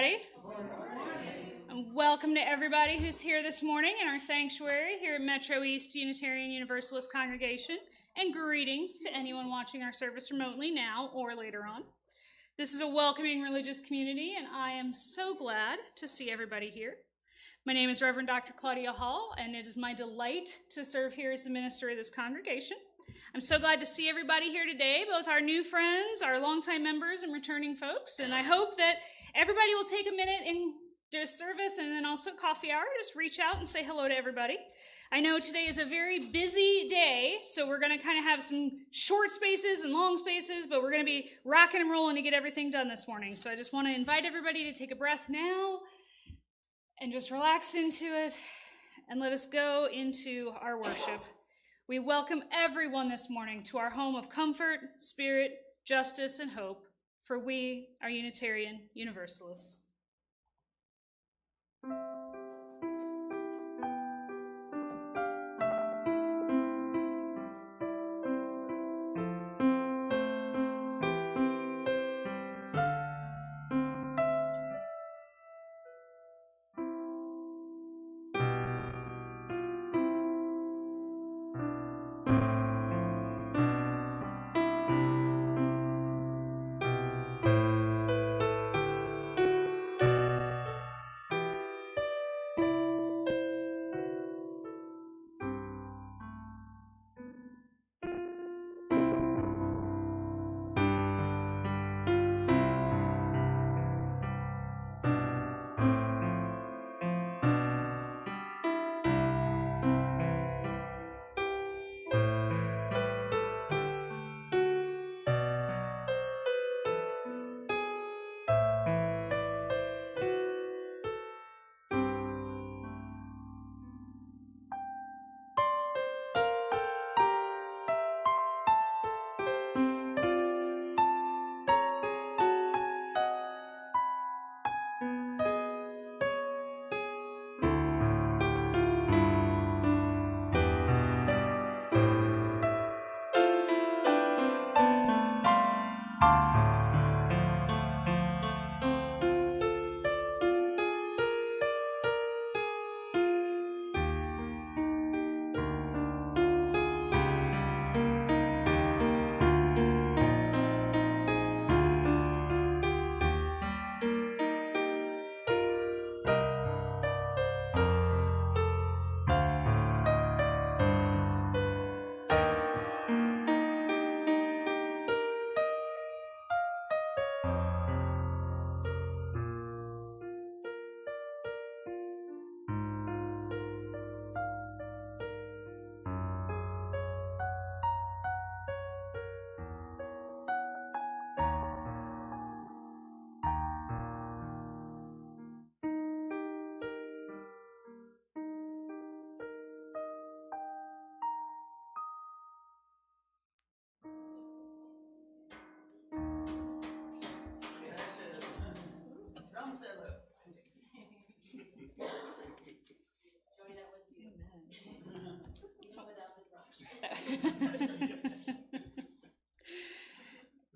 everybody. And welcome to everybody who's here this morning in our sanctuary here at Metro East Unitarian Universalist Congregation, and greetings to anyone watching our service remotely now or later on. This is a welcoming religious community, and I am so glad to see everybody here. My name is Reverend Dr. Claudia Hall, and it is my delight to serve here as the minister of this congregation. I'm so glad to see everybody here today, both our new friends, our longtime members, and returning folks. And I hope that everybody will take a minute in their service and then also coffee hour. Just reach out and say hello to everybody. I know today is a very busy day, so we're going to kind of have some short spaces and long spaces, but we're going to be rocking and rolling to get everything done this morning. So I just want to invite everybody to take a breath now and just relax into it and let us go into our worship. We welcome everyone this morning to our home of comfort, spirit, justice, and hope, for we are Unitarian Universalists.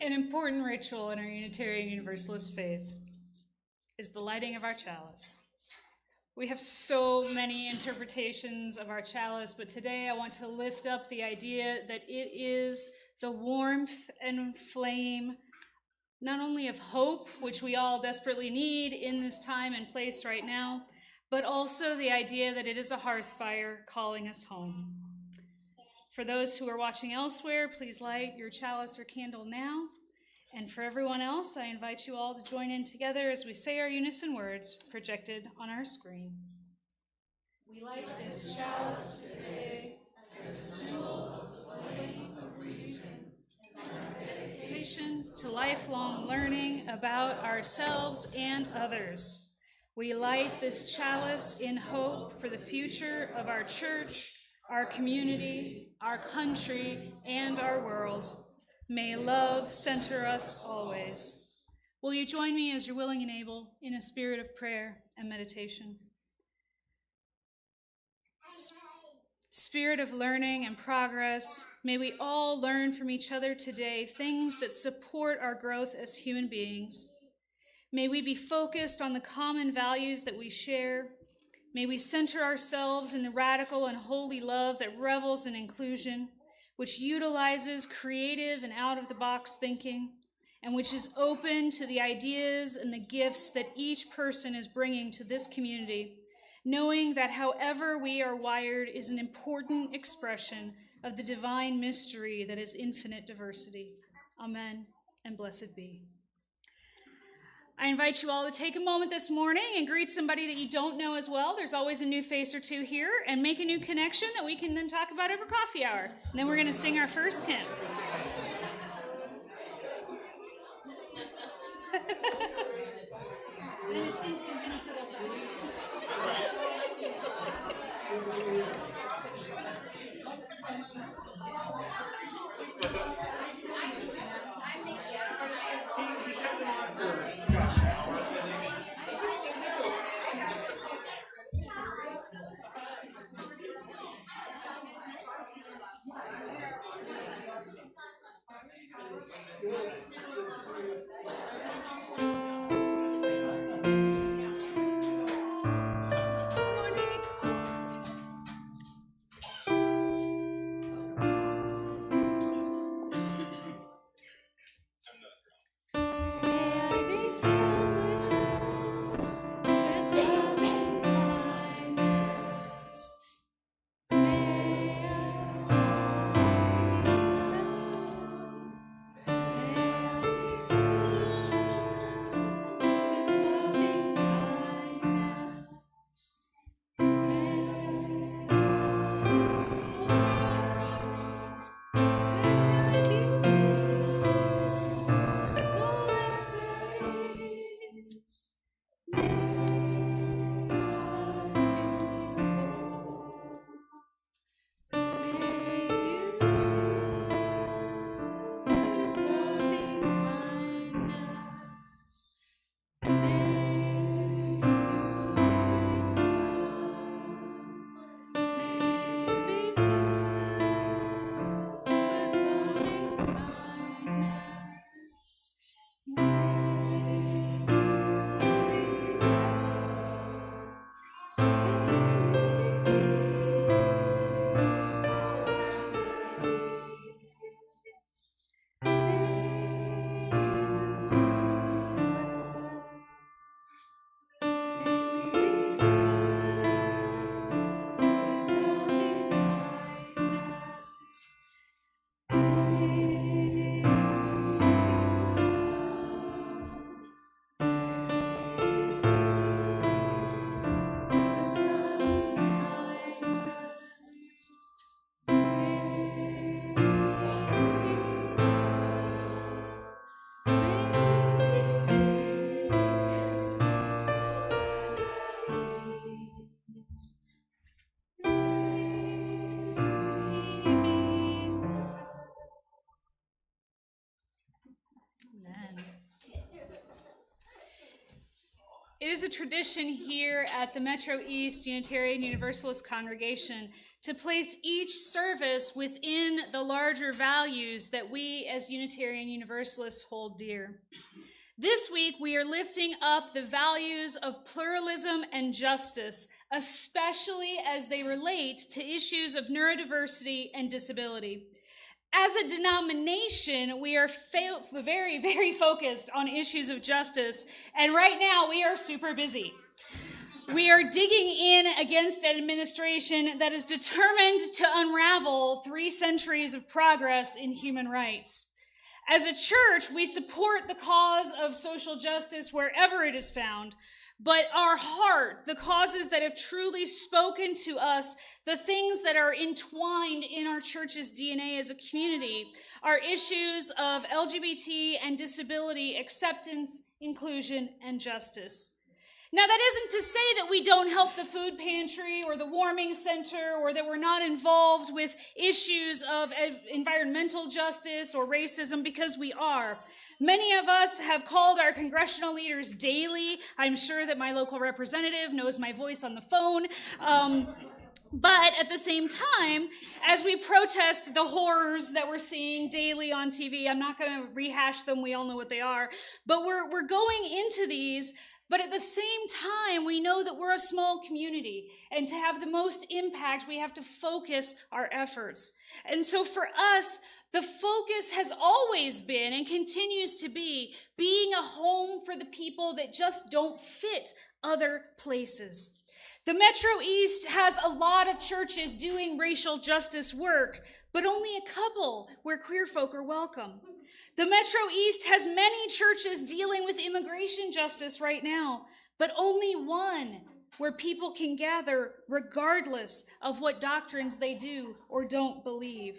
An important ritual in our Unitarian Universalist faith is the lighting of our chalice. We have so many interpretations of our chalice, but today I want to lift up the idea that it is the warmth and flame, not only of hope, which we all desperately need in this time and place right now, but also the idea that it is a hearth fire calling us home. For those who are watching elsewhere, please light your chalice or candle now. And for everyone else, I invite you all to join in together as we say our unison words projected on our screen. We light this chalice today as a symbol of the flame of reason and our dedication to lifelong learning about ourselves and others. We light this chalice in hope for the future of our church, our community, our country, and our world. May love center us always. Will you join me as you're willing and able in a spirit of prayer and meditation? Spirit of learning and progress, may we all learn from each other today things that support our growth as human beings. May we be focused on the common values that we share. May we center ourselves in the radical and holy love that revels in inclusion, which utilizes creative and out-of-the-box thinking, and which is open to the ideas and the gifts that each person is bringing to this community, knowing that however we are wired is an important expression of the divine mystery that is infinite diversity. Amen, and blessed be. I invite you all to take a moment this morning and greet somebody that you don't know as well. There's always a new face or two here, and make a new connection that we can then talk about over coffee hour. And then we're going to sing our first hymn. It is a tradition here at the Metro East Unitarian Universalist Congregation to place each service within the larger values that we as Unitarian Universalists hold dear. This week, we are lifting up the values of pluralism and justice, especially as they relate to issues of neurodiversity and disability. As a denomination, we are very, very focused on issues of justice, and right now we are super busy. We are digging in against an administration that is determined to unravel 3 centuries of progress in human rights. As a church, we support the cause of social justice wherever it is found, but our heart, the causes that have truly spoken to us, the things that are entwined in our church's DNA as a community, are issues of LGBT and disability acceptance, inclusion, and justice. Now, that isn't to say that we don't help the food pantry or the warming center, or that we're not involved with issues of environmental justice or racism, because we are. Many of us have called our congressional leaders daily. I'm sure that my local representative knows my voice on the phone. But at the same time, as we protest the horrors that we're seeing daily on TV, I'm not going to rehash them, we all know what they are, but we're going into these, but at the same time, we know that we're a small community, and to have the most impact, we have to focus our efforts. And so for us, the focus has always been and continues to be being a home for the people that just don't fit other places. The Metro East has a lot of churches doing racial justice work, but only a couple where queer folk are welcome. The Metro East has many churches dealing with immigration justice right now, but only one where people can gather regardless of what doctrines they do or don't believe.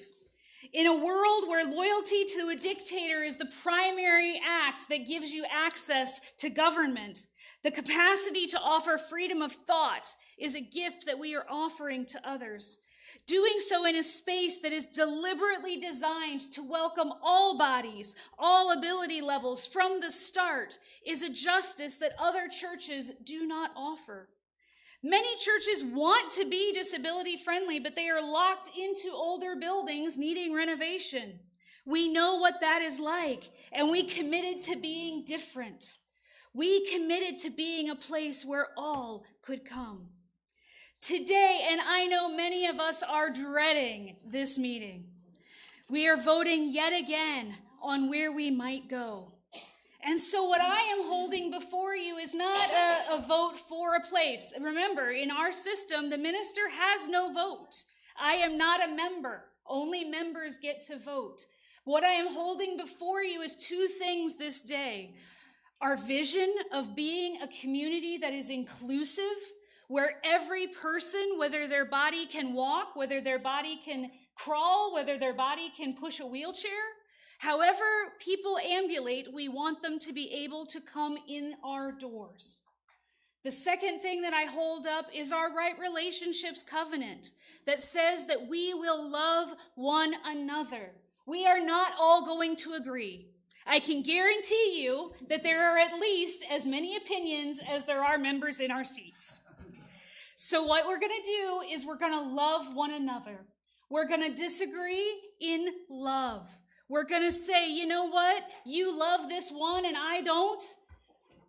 In a world where loyalty to a dictator is the primary act that gives you access to government, the capacity to offer freedom of thought is a gift that we are offering to others. Doing so in a space that is deliberately designed to welcome all bodies, all ability levels from the start is a justice that other churches do not offer. Many churches want to be disability friendly, but they are locked into older buildings needing renovation. We know what that is like, and we committed to being different. We committed to being a place where all could come. Today, and I know many of us are dreading this meeting, we are voting yet again on where we might go. And so what I am holding before you is not a vote for a place. Remember, in our system, the minister has no vote. I am not a member. Only members get to vote. What I am holding before you is two things this day. Our vision of being a community that is inclusive, where every person, whether their body can walk, whether their body can crawl, whether their body can push a wheelchair, however people ambulate, we want them to be able to come in our doors. The second thing that I hold up is our right relationships covenant that says that we will love one another. We are not all going to agree. I can guarantee you that there are at least as many opinions as there are members in our seats. So what we're going to do is we're going to love one another. We're going to disagree in love. We're going to say, you know what? You love this one and I don't.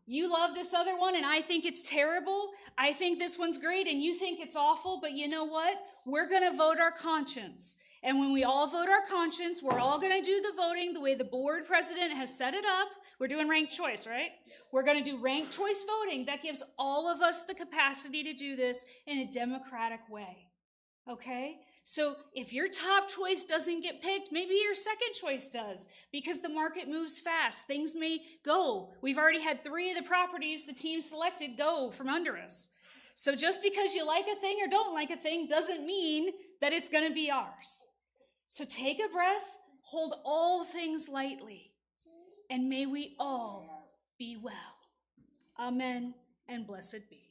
You love this other one and I think it's terrible. I think this one's great and you think it's awful, but you know what? We're going to vote our conscience. And when we all vote our conscience, we're all going to do the voting the way the board president has set it up. We're doing ranked choice, right? We're going to do ranked choice voting. That gives all of us the capacity to do this in a democratic way, okay? So if your top choice doesn't get picked, maybe your second choice does, because the market moves fast. Things may go. We've already had 3 of the properties the team selected go from under us. So just because you like a thing or don't like a thing doesn't mean that it's going to be ours. So take a breath, hold all things lightly, and may we all be well. Amen, and blessed be.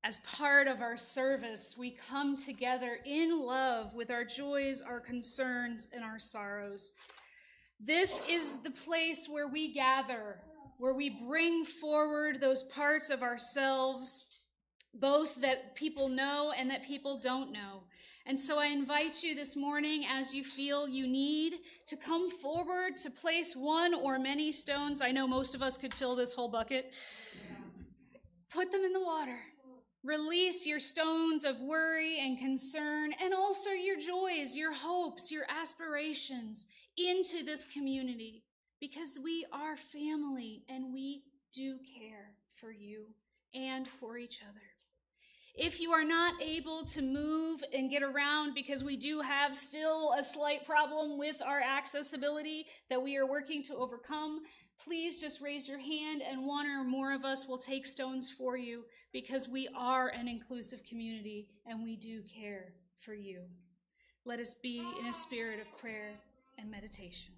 As part of our service, we come together in love with our joys, our concerns, and our sorrows. This is the place where we gather, where we bring forward those parts of ourselves, both that people know and that people don't know. And so I invite you this morning, as you feel you need, to come forward to place one or many stones. I know most of us could fill this whole bucket. Put them in the water. Release your stones of worry and concern, and also your joys, your hopes, your aspirations into this community, because we are family and we do care for you and for each other. If you are not able to move and get around, because we do have still a slight problem with our accessibility that we are working to overcome, please just raise your hand and one or more of us will take stones for you, because we are an inclusive community and we do care for you. Let us be in a spirit of prayer and meditation.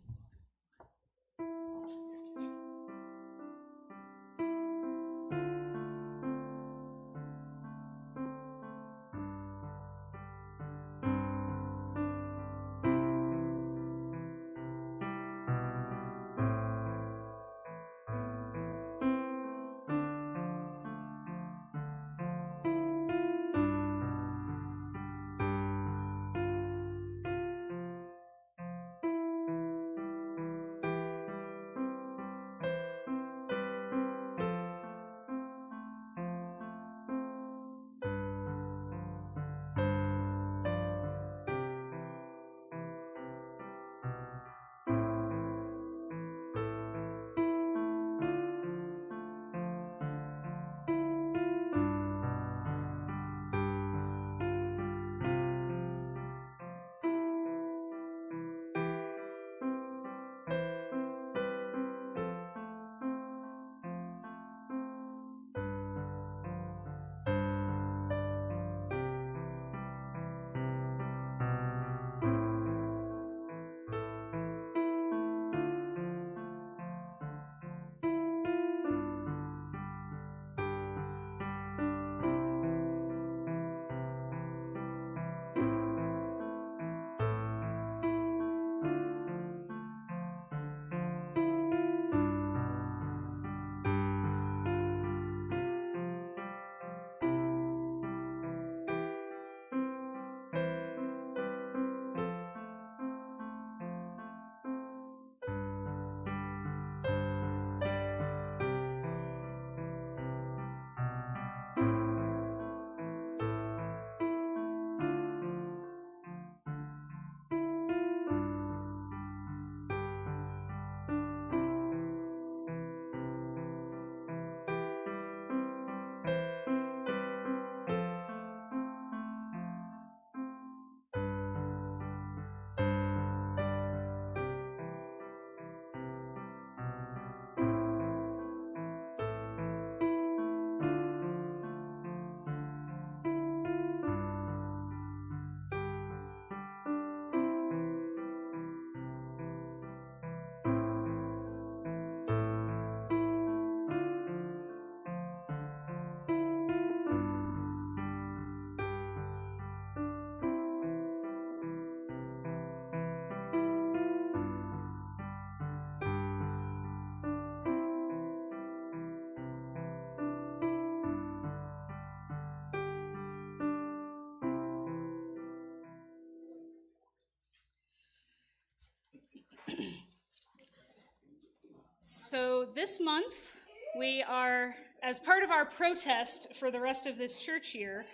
So this month, we are, as part of our protest for the rest of this church year,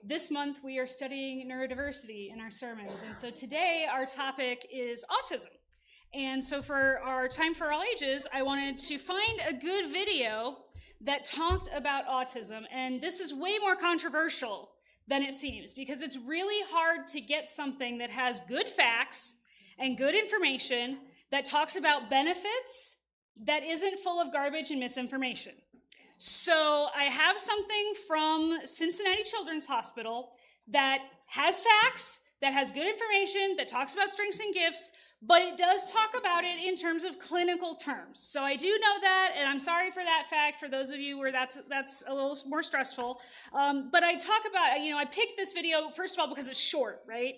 this month we are studying neurodiversity in our sermons. And so today our topic is autism. And so for our Time for All Ages, I wanted to find a good video that talked about autism. And this is way more controversial than it seems, because it's really hard to get something that has good facts and good information that talks about benefits that isn't full of garbage and misinformation. So I have something from Cincinnati Children's Hospital that has facts, that has good information, that talks about strengths and gifts, but it does talk about it in terms of clinical terms. So I do know that, and I'm sorry for that fact for those of you where that's a little more stressful. But I talk about, I picked this video, first of all, because it's short, right?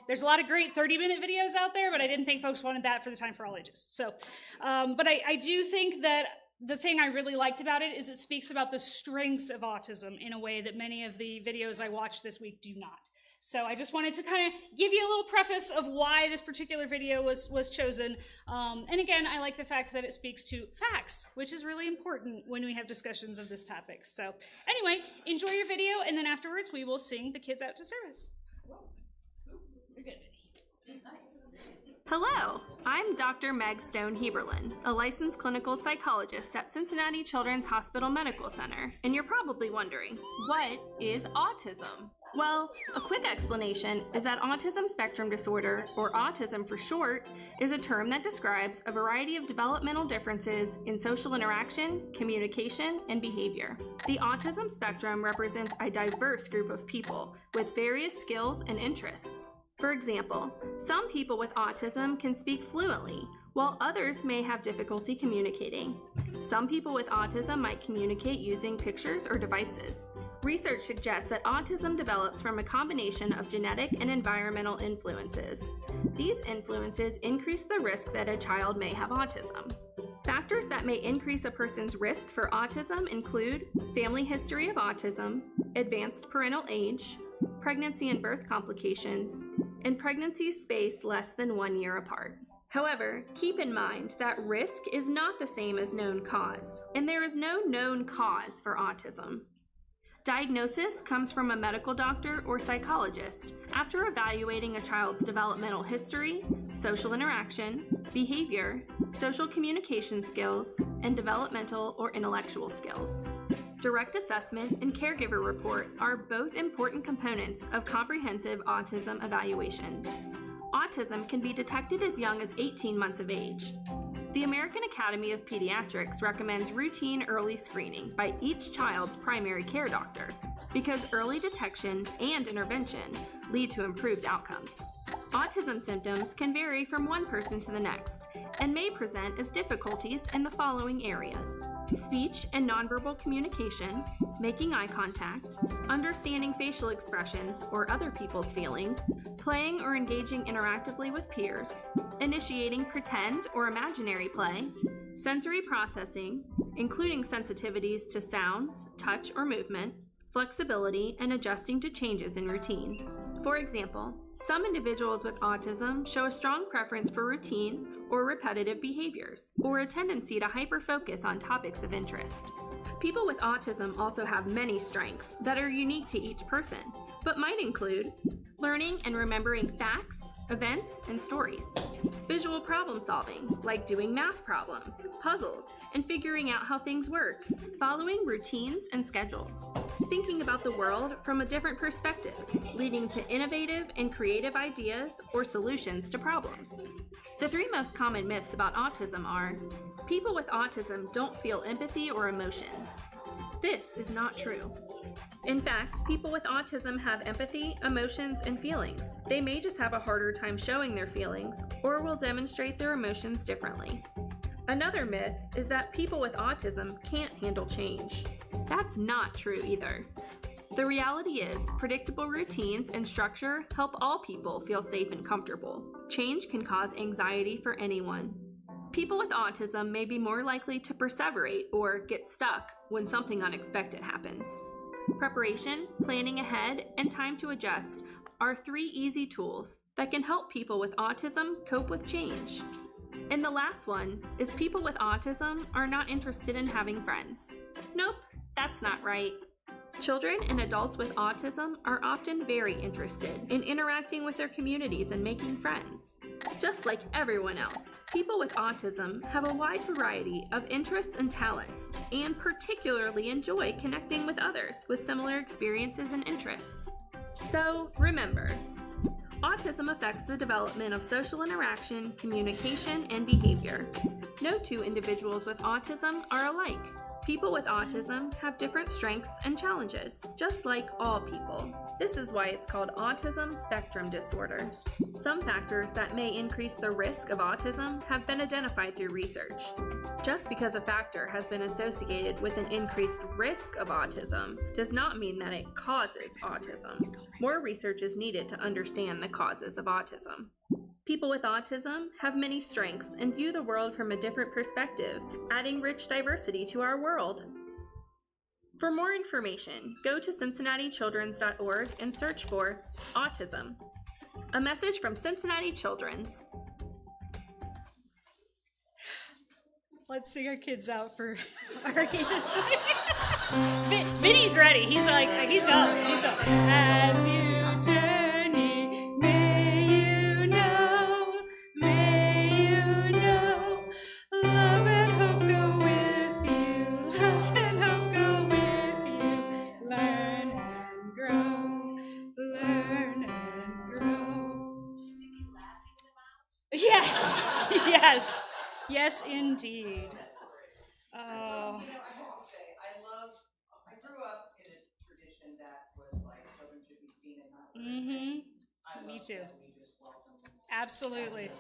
There's a lot of great 30-minute videos out there, but I didn't think folks wanted that for the Time for All Ages. So, but I do think that the thing I really liked about it is it speaks about the strengths of autism in a way that many of the videos I watched this week do not. So I just wanted to kind of give you a little preface of why this particular video was chosen. And again, I like the fact that it speaks to facts, which is really important when we have discussions of this topic. So anyway, enjoy your video, and then afterwards we will sing the kids out to service. You're good, Vinny. Nice. Hello, I'm Dr. Meg Stone-Heberlin, a licensed clinical psychologist at Cincinnati Children's Hospital Medical Center, and you're probably wondering, what is autism? Well, a quick explanation is that autism spectrum disorder, or autism for short, is a term that describes a variety of developmental differences in social interaction, communication, and behavior. The autism spectrum represents a diverse group of people with various skills and interests. For example, some people with autism can speak fluently, while others may have difficulty communicating. Some people with autism might communicate using pictures or devices. Research suggests that autism develops from a combination of genetic and environmental influences. These influences increase the risk that a child may have autism. Factors that may increase a person's risk for autism include family history of autism, advanced parental age, pregnancy and birth complications, and pregnancies spaced less than 1 year apart. However, keep in mind that risk is not the same as known cause, and there is no known cause for autism. Diagnosis comes from a medical doctor or psychologist after evaluating a child's developmental history, social interaction, behavior, social communication skills, and developmental or intellectual skills. Direct assessment and caregiver report are both important components of comprehensive autism evaluations. Autism can be detected as young as 18 months of age. The American Academy of Pediatrics recommends routine early screening by each child's primary care doctor because early detection and intervention lead to improved outcomes. Autism symptoms can vary from one person to the next and may present as difficulties in the following areas: speech and nonverbal communication, making eye contact, understanding facial expressions or other people's feelings, playing or engaging interactively with peers, initiating pretend or imaginary play, sensory processing, including sensitivities to sounds, touch, or movement, flexibility, and adjusting to changes in routine. For example, some individuals with autism show a strong preference for routine or repetitive behaviors, or a tendency to hyper-focus on topics of interest. People with autism also have many strengths that are unique to each person, but might include learning and remembering facts, events, and stories, visual problem solving, like doing math problems, puzzles, and figuring out how things work, following routines and schedules, thinking about the world from a different perspective, leading to innovative and creative ideas or solutions to problems. The three most common myths about autism are: people with autism don't feel empathy or emotions. This is not true. In fact, people with autism have empathy, emotions, and feelings. They may just have a harder time showing their feelings or will demonstrate their emotions differently. Another myth is that people with autism can't handle change. That's not true either. The reality is, predictable routines and structure help all people feel safe and comfortable. Change can cause anxiety for anyone. People with autism may be more likely to perseverate or get stuck when something unexpected happens. Preparation, planning ahead, and time to adjust are three easy tools that can help people with autism cope with change. And the last one is people with autism are not interested in having friends. Nope, that's not right. Children and adults with autism are often very interested in interacting with their communities and making friends. Just like everyone else, people with autism have a wide variety of interests and talents, and particularly enjoy connecting with others with similar experiences and interests. So remember, autism affects the development of social interaction, communication, and behavior. No two individuals with autism are alike. People with autism have different strengths and challenges, just like all people. This is why it's called autism spectrum disorder. Some factors that may increase the risk of autism have been identified through research. Just because a factor has been associated with an increased risk of autism does not mean that it causes autism. More research is needed to understand the causes of autism. People with autism have many strengths and view the world from a different perspective, adding rich diversity to our world. For more information, go to cincinnatichildren's.org and search for autism. A message from Cincinnati Children's. Let's sing our kids out for Archie this week. Vinny's ready. He's done. As you journey, may you know, love and hope go with you, love and hope go with you. Learn and grow. Yes, yes. Yes, indeed. I grew up in a tradition that was like children should be seen and not heard. Me too. We just welcome them. Absolutely.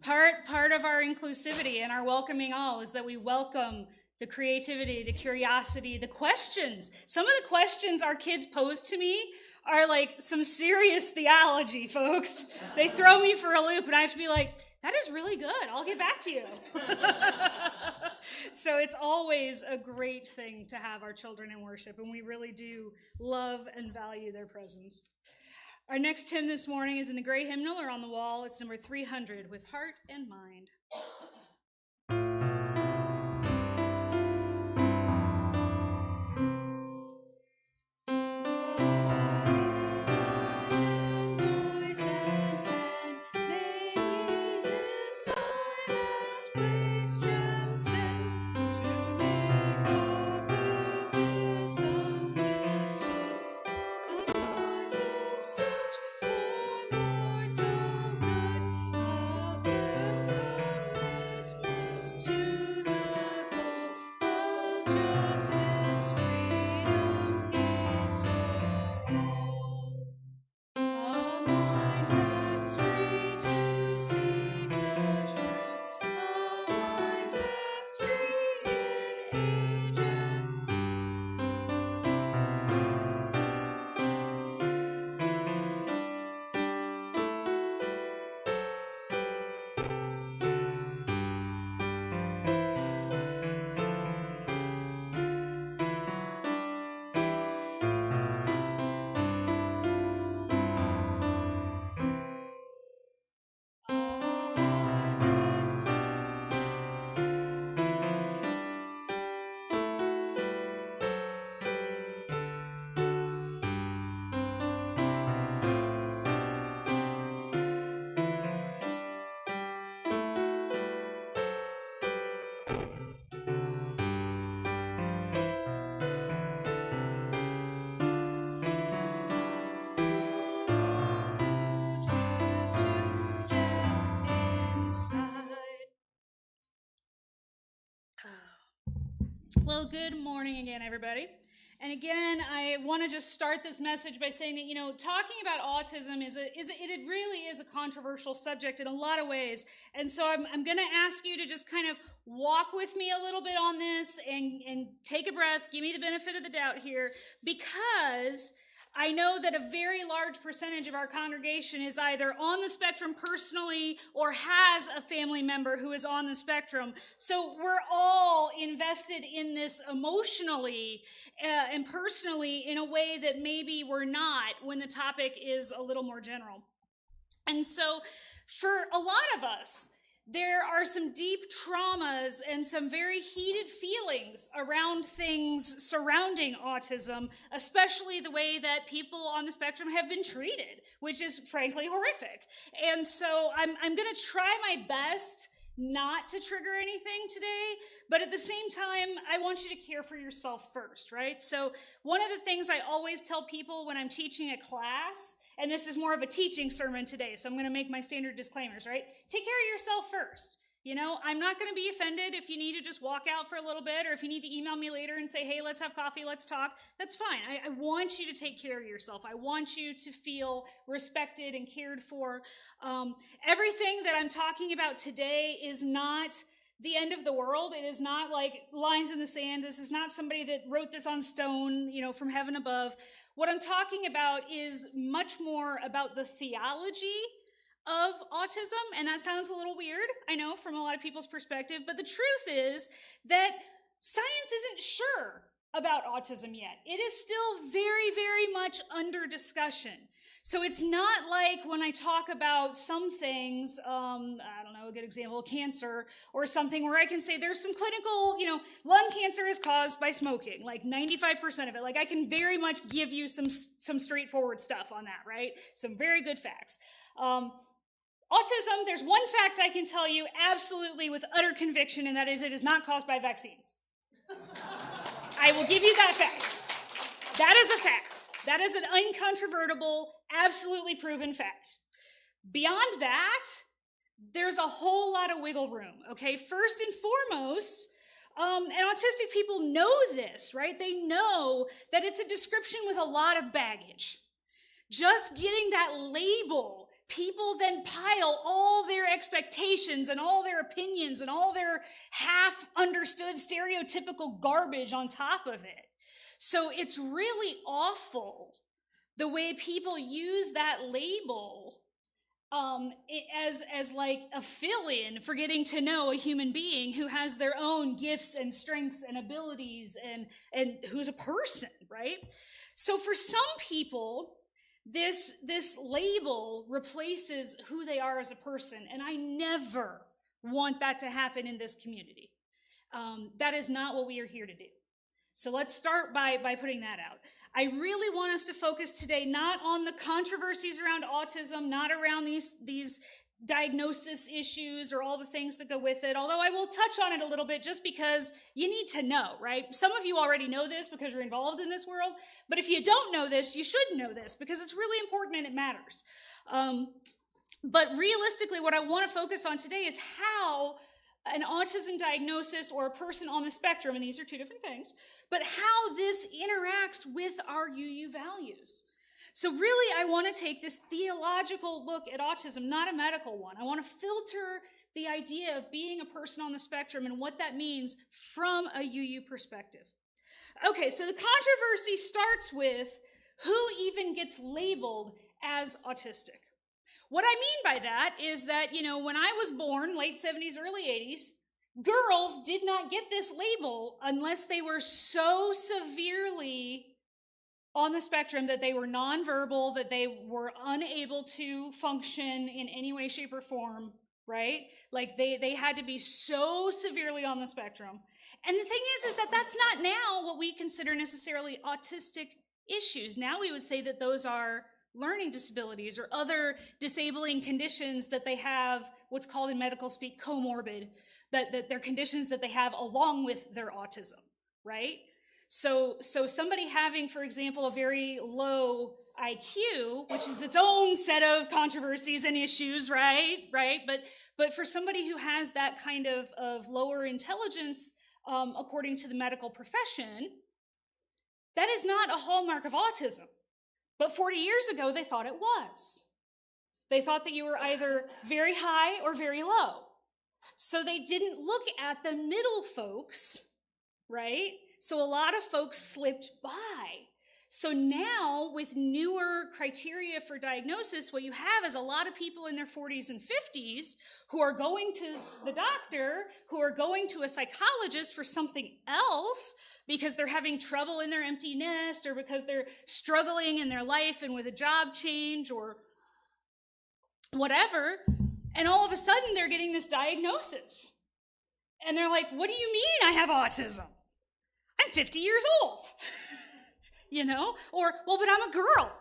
Part of our inclusivity and our welcoming all is that we welcome the creativity, the curiosity, the questions. Some of the questions our kids pose to me are like some serious theology, folks. They throw me for a loop and I have to be like, that is really good. I'll get back to you. So it's always a great thing to have our children in worship, and we really do love and value their presence. Our next hymn this morning is in the gray hymnal or on the wall. It's number 300, With Heart and Mind. Well, good morning again, everybody. And again, I want to just start this message by saying that, talking about autism it really is a controversial subject in a lot of ways. And so I'm going to ask you to just kind of walk with me a little bit on this and take a breath, give me the benefit of the doubt here, because I know that a very large percentage of our congregation is either on the spectrum personally or has a family member who is on the spectrum. So we're all invested in this emotionally and personally in a way that maybe we're not when the topic is a little more general. And so for a lot of us, there are some deep traumas and some very heated feelings around things surrounding autism, especially the way that people on the spectrum have been treated, which is frankly horrific. And so I'm going to try my best not to trigger anything today, but at the same time, I want you to care for yourself first, right? So one of the things I always tell people when I'm teaching a class, and this is more of a teaching sermon today, so I'm going to make my standard disclaimers, right? Take care of yourself first. You know, I'm not going to be offended if you need to just walk out for a little bit, or if you need to email me later and say, hey, let's have coffee, let's talk. That's fine. I want you to take care of yourself. I want you to feel respected and cared for. Everything that I'm talking about today is not the end of the world. It is not like lines in the sand. This is not somebody that wrote this on stone, you know, from heaven above. What I'm talking about is much more about the theology of autism, and that sounds a little weird, I know, from a lot of people's perspective, but the truth is that science isn't sure about autism yet. It is still very, very much under discussion. So it's not like when I talk about some things, I don't know, a good example, cancer or something, where I can say there's some clinical, you know, lung cancer is caused by smoking, like 95% of it. Like I can very much give you some straightforward stuff on that, right? Some very good facts. Autism, there's one fact I can tell you absolutely with utter conviction, and that is it is not caused by vaccines. I will give you that fact. That is a fact. That is an uncontrovertible, absolutely proven fact. Beyond that, there's a whole lot of wiggle room, okay? First and foremost, and autistic people know this, right? They know that it's a description with a lot of baggage. Just getting that label, people then pile all their expectations and all their opinions and all their half-understood stereotypical garbage on top of it. So it's really awful the way people use that label as like a fill-in for getting to know a human being who has their own gifts and strengths and abilities and who's a person, right? So for some people, this label replaces who they are as a person, and I never want that to happen in this community. That is not what we are here to do. So let's start by putting that out. I really want us to focus today not on the controversies around autism, not around these diagnosis issues or all the things that go with it, although I will touch on it a little bit just because you need to know, right? Some of you already know this because you're involved in this world, but if you don't know this, you should know this because it's really important and it matters. But realistically, what I want to focus on today is how an autism diagnosis or a person on the spectrum, and these are two different things, but how this interacts with our UU values. So really, I want to take this theological look at autism, not a medical one. I want to filter the idea of being a person on the spectrum and what that means from a UU perspective. Okay, so the controversy starts with who even gets labeled as autistic. What I mean by that is that, you know, when I was born, late 70s, early 80s, girls did not get this label unless they were so severely on the spectrum that they were nonverbal, that they were unable to function in any way, shape, or form, right? Like they had to be so severely on the spectrum. And the thing is that that's not now what we consider necessarily autistic issues. Now we would say that those are learning disabilities or other disabling conditions that they have, what's called in medical speak comorbid, that they're conditions that they have along with their autism, right? So somebody having, for example, a very low IQ, which is its own set of controversies and issues, right? But for somebody who has that kind of lower intelligence, according to the medical profession, that is not a hallmark of autism. But 40 years ago, they thought it was. They thought that you were either very high or very low. So they didn't look at the middle folks, right? So a lot of folks slipped by. So now, with newer criteria for diagnosis, what you have is a lot of people in their 40s and 50s who are going to the doctor, who are going to a psychologist for something else because they're having trouble in their empty nest or because they're struggling in their life and with a job change or whatever. And all of a sudden, they're getting this diagnosis. And they're like, what do you mean I have autism? I'm 50 years old. You know? Or, well, but I'm a girl.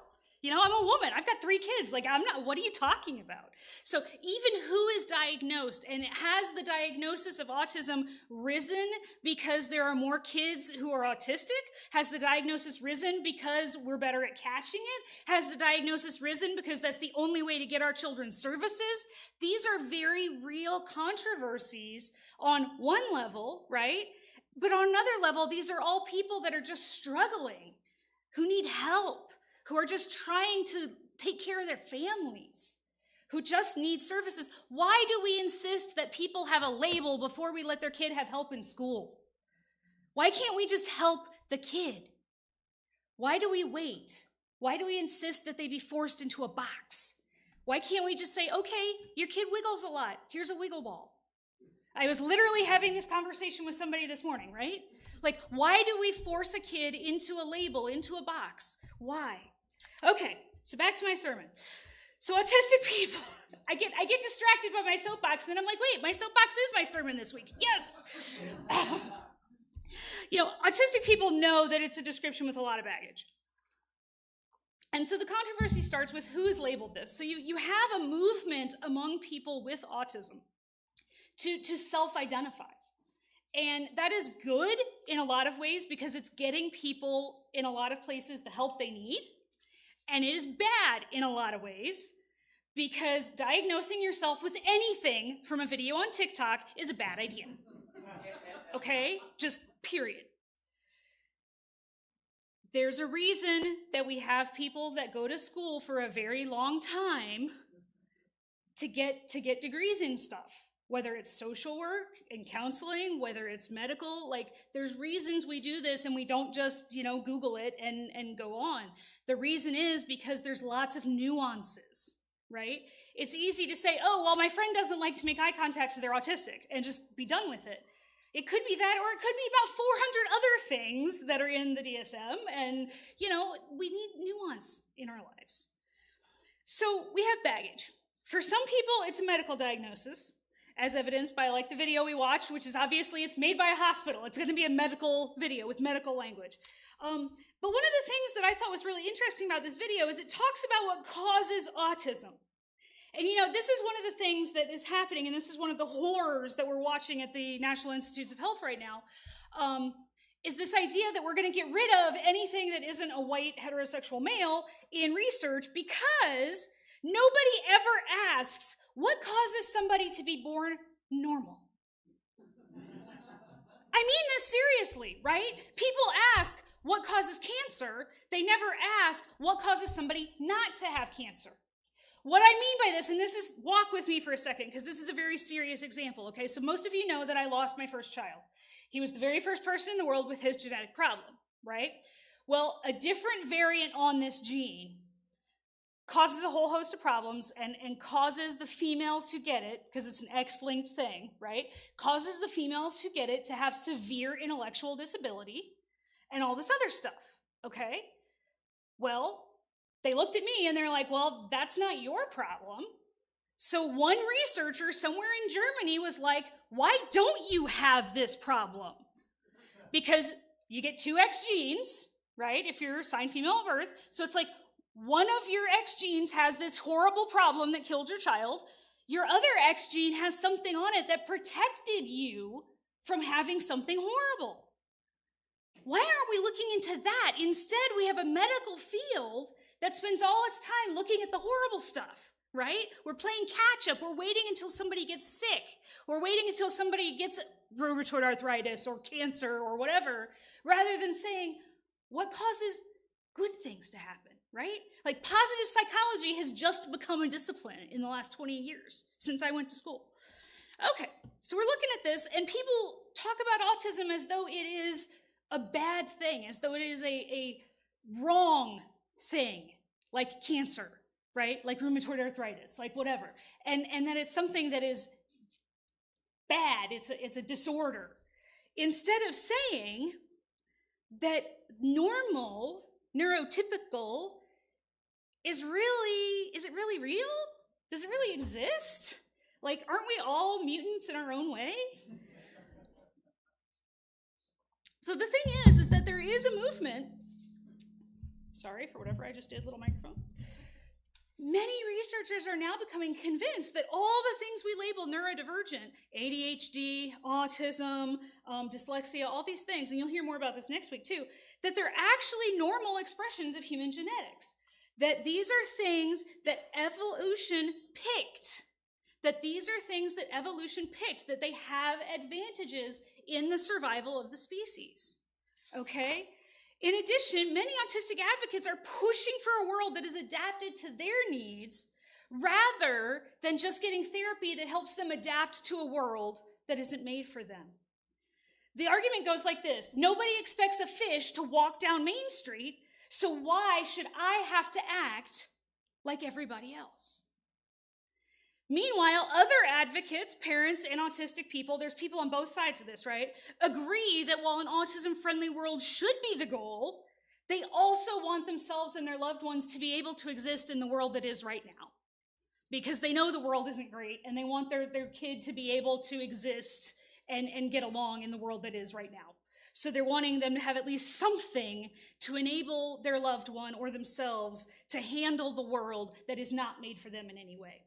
You know, I'm a woman. I've got 3 kids. Like, I'm not, what are you talking about? So even who is diagnosed, and has the diagnosis of autism risen because there are more kids who are autistic? Has the diagnosis risen because we're better at catching it? Has the diagnosis risen because that's the only way to get our children services? These are very real controversies on one level, right? But on another level, these are all people that are just struggling, who need help, who are just trying to take care of their families, who just need services. Why do we insist that people have a label before we let their kid have help in school? Why can't we just help the kid? Why do we wait? Why do we insist that they be forced into a box? Why can't we just say, okay, your kid wiggles a lot. Here's a wiggle ball. I was literally having this conversation with somebody this morning, right? Like, why do we force a kid into a label, into a box? Why? Okay, so back to my sermon. So autistic people, I get distracted by my soapbox, and then I'm like, wait, my soapbox is my sermon this week. Yes! You know, autistic people know that it's a description with a lot of baggage. And so the controversy starts with who has labeled this. So you have a movement among people with autism to self-identify. And that is good in a lot of ways because it's getting people in a lot of places the help they need. And it is bad in a lot of ways because diagnosing yourself with anything from a video on TikTok is a bad idea. Okay? Just period. There's a reason that we have people that go to school for a very long time to get degrees in stuff. Whether it's social work and counseling, whether it's medical, like there's reasons we do this and we don't just, you know, Google it and go on. The reason is because there's lots of nuances, right? It's easy to say, oh, well, my friend doesn't like to make eye contact, so they're autistic, and just be done with it. It could be that, or it could be about 400 other things that are in the DSM, and, you know, we need nuance in our lives. So we have baggage. For some people, it's a medical diagnosis, as evidenced by like the video we watched, which is obviously it's made by a hospital. It's going to be a medical video with medical language. But one of the things that I thought was really interesting about this video is it talks about what causes autism. And you know, this is one of the things that is happening, and this is one of the horrors that we're watching at the National Institutes of Health right now, is this idea that we're going to get rid of anything that isn't a white heterosexual male in research because nobody ever asks, what causes somebody to be born normal? I mean this seriously, right? People ask, what causes cancer? They never ask, what causes somebody not to have cancer? What I mean by this, and this is, walk with me for a second, because this is a very serious example, okay? So most of you know that I lost my first child. He was the very first person in the world with his genetic problem, right? Well, a different variant on this gene causes a whole host of problems and causes the females who get it, because it's an X-linked thing, right? Causes the females who get it to have severe intellectual disability and all this other stuff, okay? Well, they looked at me and they're like, well, that's not your problem. So one researcher somewhere in Germany was like, why don't you have this problem? Because you get 2 X genes, right? If you're assigned female at birth. So it's like, one of your X genes has this horrible problem that killed your child. Your other X gene has something on it that protected you from having something horrible. Why aren't we looking into that? Instead, we have a medical field that spends all its time looking at the horrible stuff, right? We're playing catch up. We're waiting until somebody gets sick. We're waiting until somebody gets rheumatoid arthritis or cancer or whatever, rather than saying, what causes good things to happen? Right? Like positive psychology has just become a discipline in the last 20 years since I went to school. Okay, so we're looking at this, and people talk about autism as though it is a bad thing, as though it is a wrong thing, like cancer, right? Like rheumatoid arthritis, like whatever. And that it's something that is bad, it's a disorder. Instead of saying that normal, neurotypical, is it really real? Does it really exist? Like, aren't we all mutants in our own way? So the thing is that there is a movement. Sorry for whatever I just did, little microphone. Many researchers are now becoming convinced that all the things we label neurodivergent, ADHD, autism, dyslexia, all these things, and you'll hear more about this next week too, that they're actually normal expressions of human genetics. That these are things that evolution picked. That these are things that evolution picked, that they have advantages in the survival of the species. Okay? In addition, many autistic advocates are pushing for a world that is adapted to their needs rather than just getting therapy that helps them adapt to a world that isn't made for them. The argument goes like this: nobody expects a fish to walk down Main Street, so why should I have to act like everybody else? Meanwhile, other advocates, parents, and autistic people, there's people on both sides of this, right, agree that while an autism-friendly world should be the goal, they also want themselves and their loved ones to be able to exist in the world that is right now. Because they know the world isn't great, and they want their kid to be able to exist and get along in the world that is right now. So they're wanting them to have at least something to enable their loved one or themselves to handle the world that is not made for them in any way.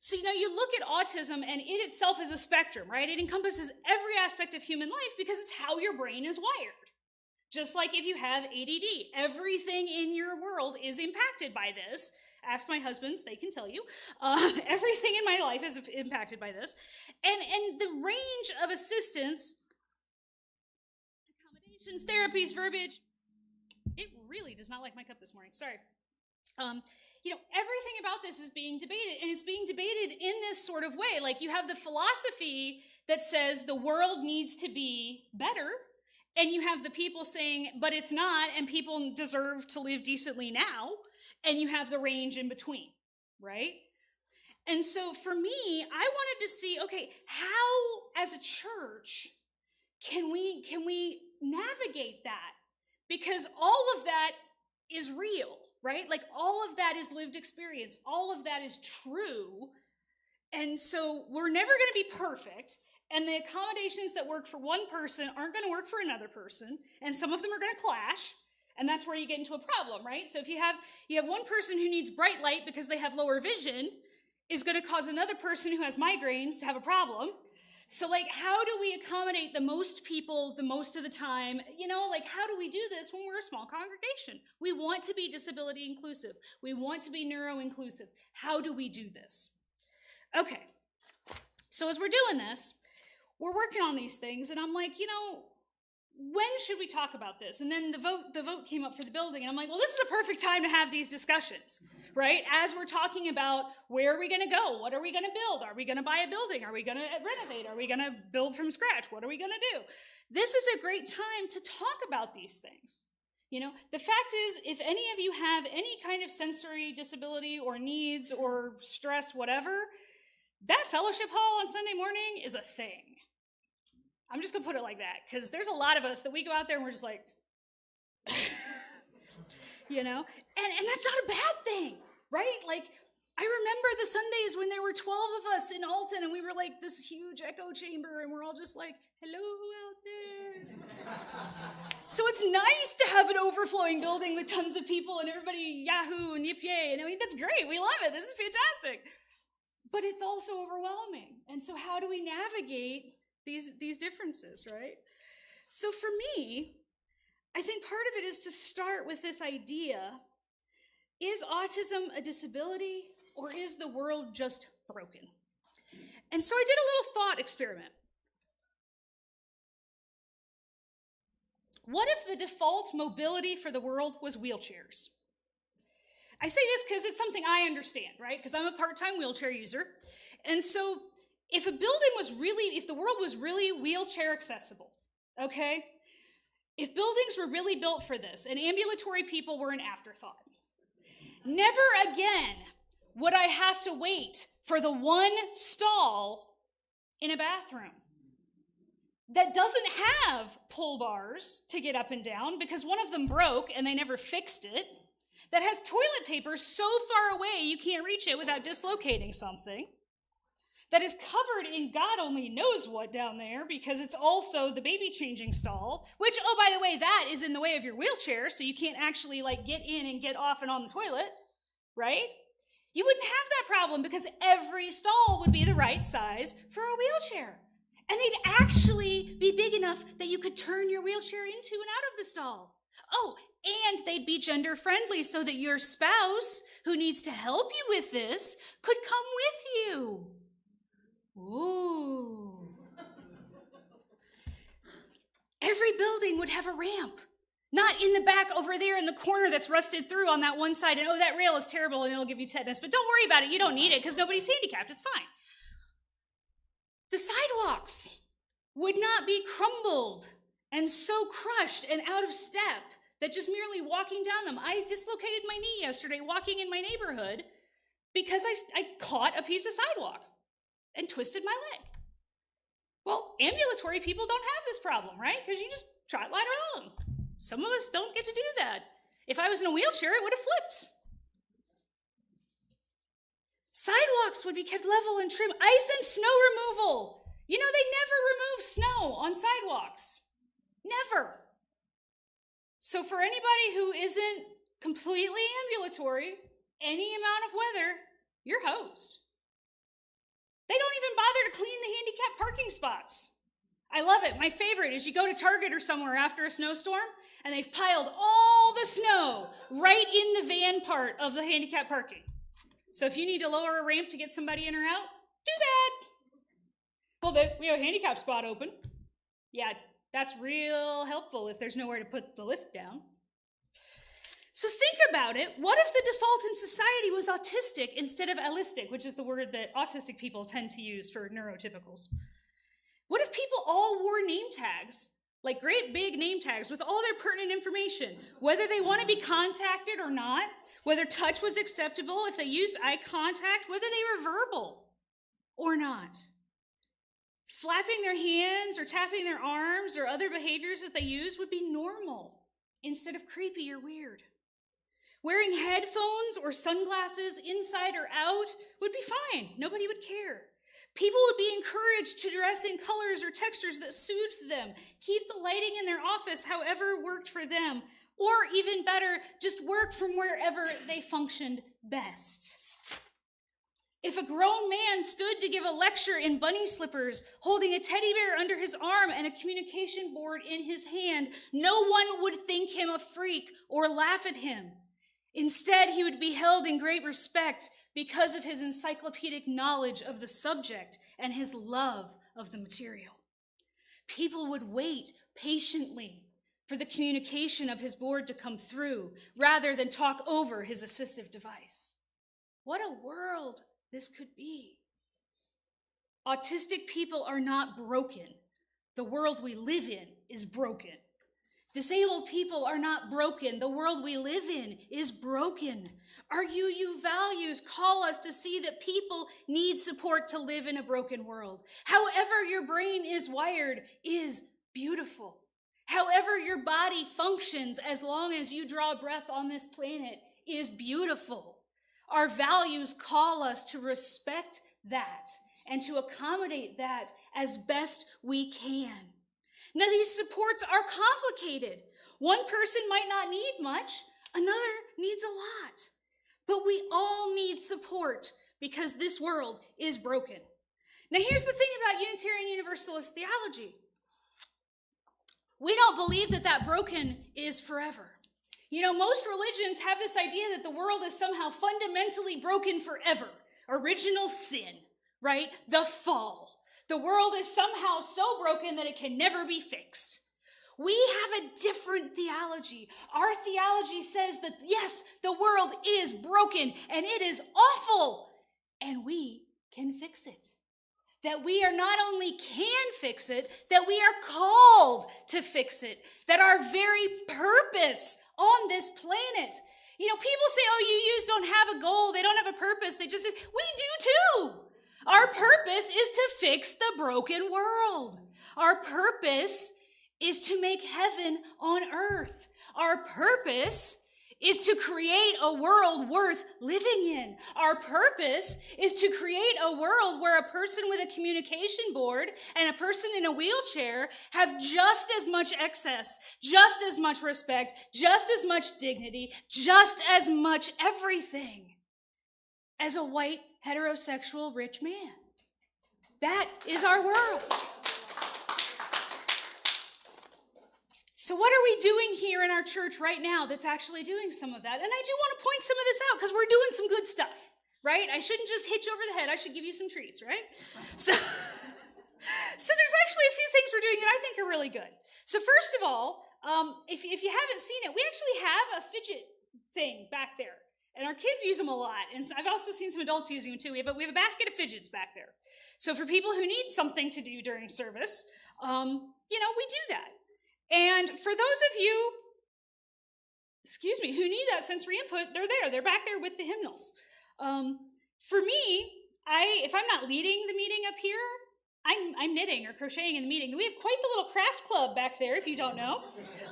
So, you look at autism, and it itself is a spectrum, right? It encompasses every aspect of human life because it's how your brain is wired. Just like if you have ADD, everything in your world is impacted by this. Ask my husbands, they can tell you. Everything in my life is impacted by this. And the range of assistance, accommodations, therapies, verbiage, it really does not like my cup this morning, sorry. Everything about this is being debated, and it's being debated in this sort of way. Like, you have the philosophy that says the world needs to be better, and you have the people saying, but it's not, and people deserve to live decently now, and you have the range in between, right? And so for me, I wanted to see, okay, how as a church can we navigate that? Because all of that is real. Right? Like, all of that is lived experience. All of that is true. And so we're never going to be perfect. And the accommodations that work for one person aren't going to work for another person. And some of them are going to clash. And that's where you get into a problem, right? So if you have one person who needs bright light because they have lower vision, is going to cause another person who has migraines to have a problem. So, how do we accommodate the most people the most of the time? How do we do this when we're a small congregation? We want to be disability inclusive. We want to be neuro inclusive. How do we do this? Okay. So as we're doing this, we're working on these things, and I'm like, when should we talk about this? And then the vote came up for the building, and I'm like, well, this is the perfect time to have these discussions, right? As we're talking about, where are we going to go? What are we going to build? Are we going to buy a building? Are we going to renovate? Are we going to build from scratch? What are we going to do? This is a great time to talk about these things. The fact is, if any of you have any kind of sensory disability or needs or stress, whatever, that fellowship hall on Sunday morning is a thing. I'm just going to put it like that, because there's a lot of us that we go out there and we're just like, and that's not a bad thing, right? Like, I remember the Sundays when there were 12 of us in Alton, and we were like this huge echo chamber, and we're all just like, hello out there. So it's nice to have an overflowing building with tons of people and everybody yahoo and yip-yay, and that's great. We love it. This is fantastic. But it's also overwhelming. And so how do we navigate these differences, right? So for me, I think part of it is to start with this idea: is autism a disability, or is the world just broken? And so I did a little thought experiment. What if the default mobility for the world was wheelchairs? I say this because it's something I understand, right? Because I'm a part-time wheelchair user. And so if the world was really wheelchair accessible, okay? If buildings were really built for this and ambulatory people were an afterthought, never again would I have to wait for the one stall in a bathroom that doesn't have pull bars to get up and down because one of them broke and they never fixed it, that has toilet paper so far away you can't reach it without dislocating something, that is covered in God only knows what down there because it's also the baby changing stall, which, oh, by the way, that is in the way of your wheelchair, so you can't actually like get in and get off and on the toilet, right? You wouldn't have that problem because every stall would be the right size for a wheelchair. And they'd actually be big enough that you could turn your wheelchair into and out of the stall. Oh, and they'd be gender friendly so that your spouse who needs to help you with this could come with you. Ooh. Every building would have a ramp, not in the back over there in the corner that's rusted through on that one side. And oh, that rail is terrible and it'll give you tetanus, but don't worry about it. You don't need it because nobody's handicapped. It's fine. The sidewalks would not be crumbled and so crushed and out of step that just merely walking down them. I dislocated my knee yesterday walking in my neighborhood because I caught a piece of sidewalk and twisted my leg. Well, ambulatory people don't have this problem, right? Because you just trot right along. Some of us don't get to do that. If I was in a wheelchair, it would have flipped. Sidewalks would be kept level and trim. Ice and snow removal. You know, they never remove snow on sidewalks. Never. So for anybody who isn't completely ambulatory, any amount of weather, you're hosed. They don't even bother to clean the handicapped parking spots. I love it. My favorite is you go to Target or somewhere after a snowstorm, and they've piled all the snow right in the van part of the handicapped parking. So if you need to lower a ramp to get somebody in or out, too bad. Well, we have a handicap spot open. Yeah, that's real helpful if there's nowhere to put the lift down. So think about it. What if the default in society was autistic instead of allistic, which is the word that autistic people tend to use for neurotypicals? What if people all wore name tags, like great big name tags with all their pertinent information, whether they want to be contacted or not, whether touch was acceptable, if they used eye contact, whether they were verbal or not? Flapping their hands or tapping their arms or other behaviors that they use would be normal instead of creepy or weird. Wearing headphones or sunglasses inside or out would be fine. Nobody would care. People would be encouraged to dress in colors or textures that soothed them, keep the lighting in their office however worked for them, or even better, just work from wherever they functioned best. If a grown man stood to give a lecture in bunny slippers, holding a teddy bear under his arm and a communication board in his hand, no one would think him a freak or laugh at him. Instead, he would be held in great respect because of his encyclopedic knowledge of the subject and his love of the material. People would wait patiently for the communication of his board to come through rather than talk over his assistive device. What a world this could be. Autistic people are not broken. The world we live in is broken. Disabled people are not broken. The world we live in is broken. Our UU values call us to see that people need support to live in a broken world. However your brain is wired is beautiful. However your body functions as long as you draw breath on this planet is beautiful. Our values call us to respect that and to accommodate that as best we can. Now, these supports are complicated. One person might not need much, another needs a lot. But we all need support because this world is broken. Now, here's the thing about Unitarian Universalist theology. We don't believe that broken is forever. You know, most religions have this idea that the world is somehow fundamentally broken forever. Original sin, right? The fall. The world is somehow so broken that it can never be fixed. We have a different theology. Our theology says that, yes, the world is broken and it is awful, and we can fix it. That we are not only can fix it, that we are called to fix it. That our very purpose on this planet. You know, people say, oh, UUs don't have a goal, they don't have a purpose. We do too. Our purpose is to fix the broken world. Our purpose is to make heaven on earth. Our purpose is to create a world worth living in. Our purpose is to create a world where a person with a communication board and a person in a wheelchair have just as much access, just as much respect, just as much dignity, just as much everything as a white, heterosexual, rich man. That is our world. So what are we doing here in our church right now that's actually doing some of that? And I do want to point some of this out because we're doing some good stuff, right? I shouldn't just hit you over the head. I should give you some treats, right? So there's actually a few things we're doing that I think are really good. So first of all, if you haven't seen it, we actually have a fidget thing back there. And our kids use them a lot. And I've also seen some adults using them too. We have a basket of fidgets back there. So for people who need something to do during service, we do that. And for those of you, who need that sensory input, they're there. They're back there with the hymnals. For me, if I'm not leading the meeting up here, I'm knitting or crocheting in the meeting. We have quite the little craft club back there, if you don't know.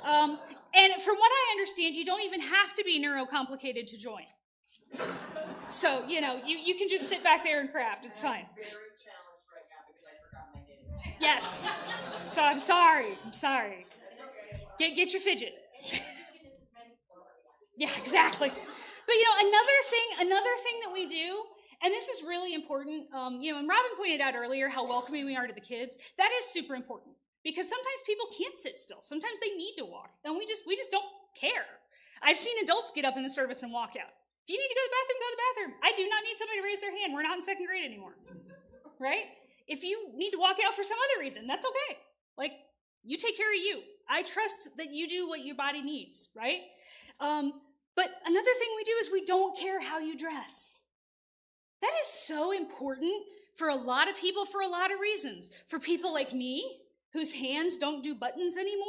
And from what I understand, you don't even have to be neurocomplicated to join. So, you can just sit back there and craft. It's fine. I'm very challenged right now because I forgot my knitting. Yes. So I'm sorry. Get your fidget. Yeah, exactly. But another thing that we do, and this is really important, and Robin pointed out earlier how welcoming we are to the kids. That is super important because sometimes people can't sit still. Sometimes they need to walk, and we just don't care. I've seen adults get up in the service and walk out. If you need to go to the bathroom, go to the bathroom. I do not need somebody to raise their hand. We're not in second grade anymore, right? If you need to walk out for some other reason, that's okay. You take care of you. I trust that you do what your body needs, right? But another thing we do is we don't care how you dress. That is so important for a lot of people for a lot of reasons. For people like me, whose hands don't do buttons anymore,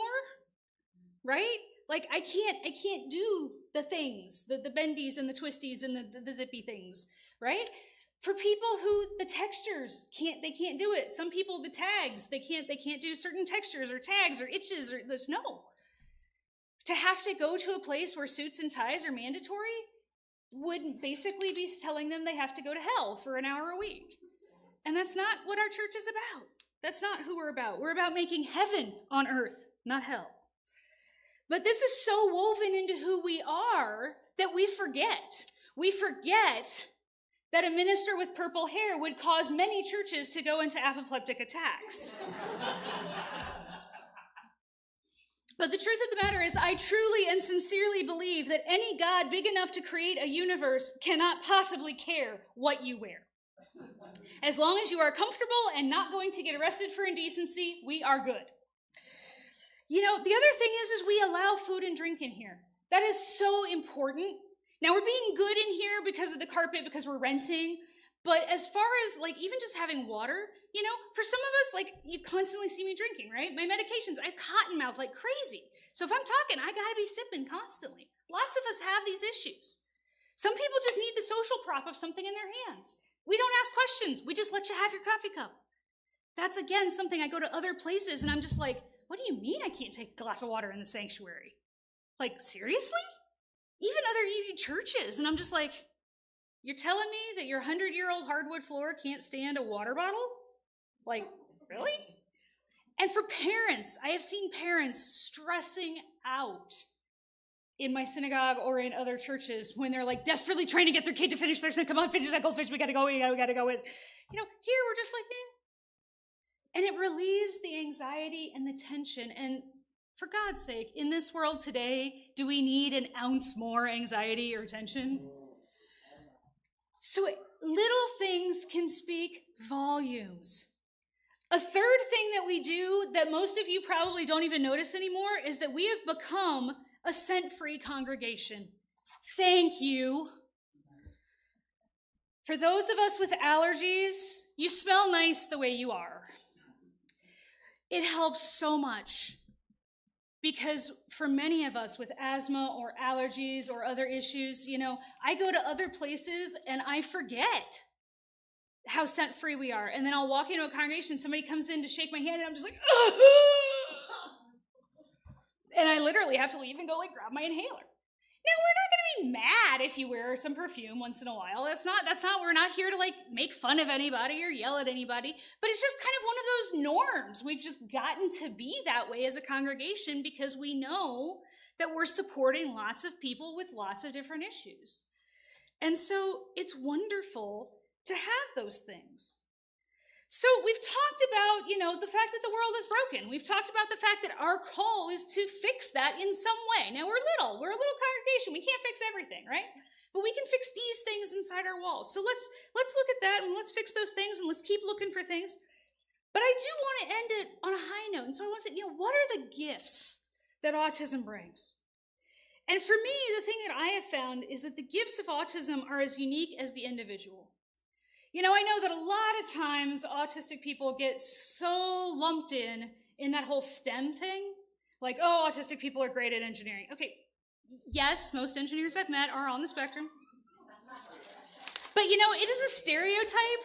right? I can't do the things, the bendies and the twisties and the zippy things, right? For people who the textures they can't do it. Some people, the tags, they can't do certain textures or tags or itches or no. To have to go to a place where suits and ties are mandatory would basically be telling them they have to go to hell for an hour a week. And that's not what our church is about. That's not who we're about. We're about making heaven on earth, not hell. But this is so woven into who we are that we forget. We forget that a minister with purple hair would cause many churches to go into apoplectic attacks. But the truth of the matter is, I truly and sincerely believe that any God big enough to create a universe cannot possibly care what you wear. As long as you are comfortable and not going to get arrested for indecency, we are good. The other thing is we allow food and drink in here. That is so important. Now, we're being good in here because of the carpet, because we're renting. But as far as even just having water, for some of us, you constantly see me drinking, right? My medications, I cotton mouth like crazy. So if I'm talking, I gotta be sipping constantly. Lots of us have these issues. Some people just need the social prop of something in their hands. We don't ask questions. We just let you have your coffee cup. That's, again, something I go to other places and I'm just like, what do you mean I can't take a glass of water in the sanctuary? Seriously? Even other churches. And I'm just like, you're telling me that your 100-year-old hardwood floor can't stand a water bottle? Really? And for parents, I have seen parents stressing out in my synagogue or in other churches when they're desperately trying to get their kid to finish their come on, finish that goldfish, we gotta go. Here we're just And it relieves the anxiety and the tension. And for God's sake, in this world today, do we need an ounce more anxiety or tension? So little things can speak volumes. A third thing that we do that most of you probably don't even notice anymore is that we have become a scent-free congregation. Thank you. For those of us with allergies, you smell nice the way you are. It helps so much because for many of us with asthma or allergies or other issues, I go to other places and I forget how scent-free we are. And then I'll walk into a congregation, somebody comes in to shake my hand and I'm just like, and I literally have to leave and go grab my inhaler. Now, we're not be mad if you wear some perfume once in a while. We're not here to like make fun of anybody or yell at anybody, but it's just kind of one of those norms. We've just gotten to be that way as a congregation because we know that we're supporting lots of people with lots of different issues. And so it's wonderful to have those things. So we've talked about, the fact that the world is broken. We've talked about the fact that our call is to fix that in some way. Now we're a little congregation. We can't fix everything, right? But we can fix these things inside our walls. So let's look at that and let's fix those things and let's keep looking for things. But I do want to end it on a high note. And so I want to say, what are the gifts that autism brings? And for me, the thing that I have found is that the gifts of autism are as unique as the individual. I know that a lot of times autistic people get so lumped in that whole STEM thing. Like, oh, autistic people are great at engineering. Okay, yes, most engineers I've met are on the spectrum. But it is a stereotype